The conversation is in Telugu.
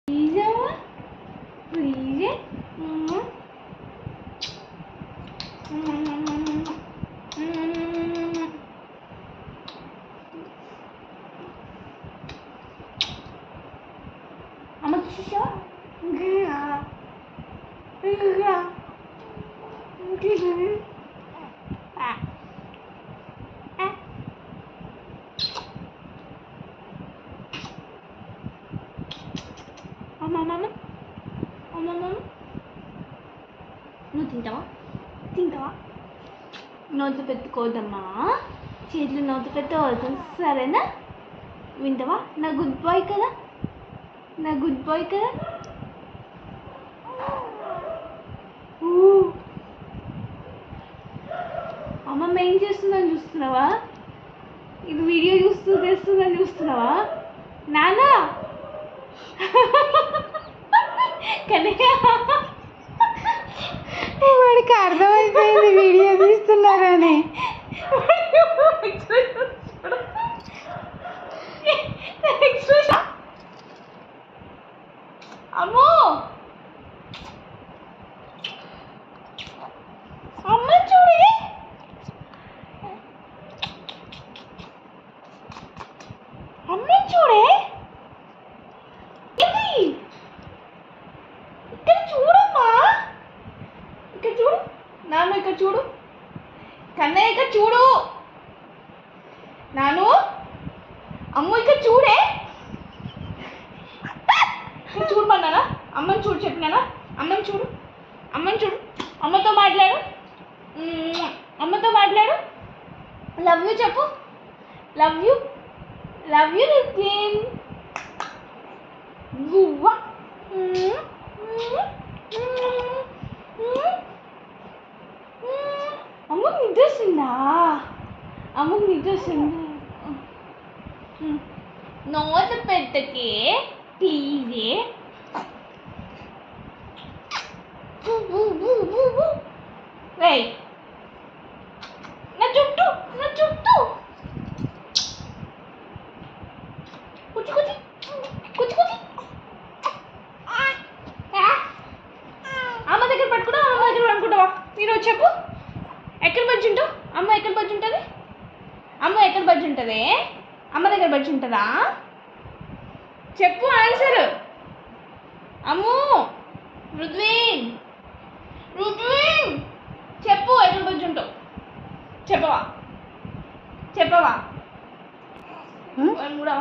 ప్లీజ్ అమ్మ చూసావా అమ్మ నువ్వు తింటావా నోటు పెట్టుకోవద్దమ్మా, చేతులు నోటు పెట్టుకోవద్దు, సరేనా? వింటావా? నా గుడ్ బాయ్ కదా, అమ్మమ్మ ఏం చేస్తుందని చూస్తున్నావా? ఇది వీడియో తెస్తుందని చూస్తున్నావా? నానా కనయ్య వాడికి అర్థమైపోయింది వీడియో తీస్తున్నారని. అమ్మో అమ్మ చూడే, ఇక్కడ చూడమ్మా, ఇక్కడ చూడు నాన్న, ఇక్కడ చూడు కన్నయ్య, ఇక్కడ చూడు నాను, అమ్మ ఇక్కడ చూడే, చూడమన్నానా? అమ్మని చూడు చెప్పినానా? అమ్మని చూడు, అమ్మతో మాట్లాడు, లవ్ యూ చెప్పు, లవ్ యూ నితిన్. అమ్మకి నిద్రస్తుందా? నోట్ పెట్టకే ప్లీజే. రేయ్ నా చుట్టూ కుచి అమ్మ దగ్గర పట్టుకుంటావా, అమ్మ దగ్గర పడుకుంటావా? మీరు చెప్పు, ఎక్కడ బజ్జి ఉంటావు? అమ్మ ఎక్కడ బజ్జి ఉంటుంది? అమ్మ దగ్గర బజ్జి ఉంటుందా? చెప్పు ఆన్సర్. అమ్ము రుద్విన్ చెప్పు, ఎక్కడ బజ్జి ఉంటావు? చెప్పవా? కూడా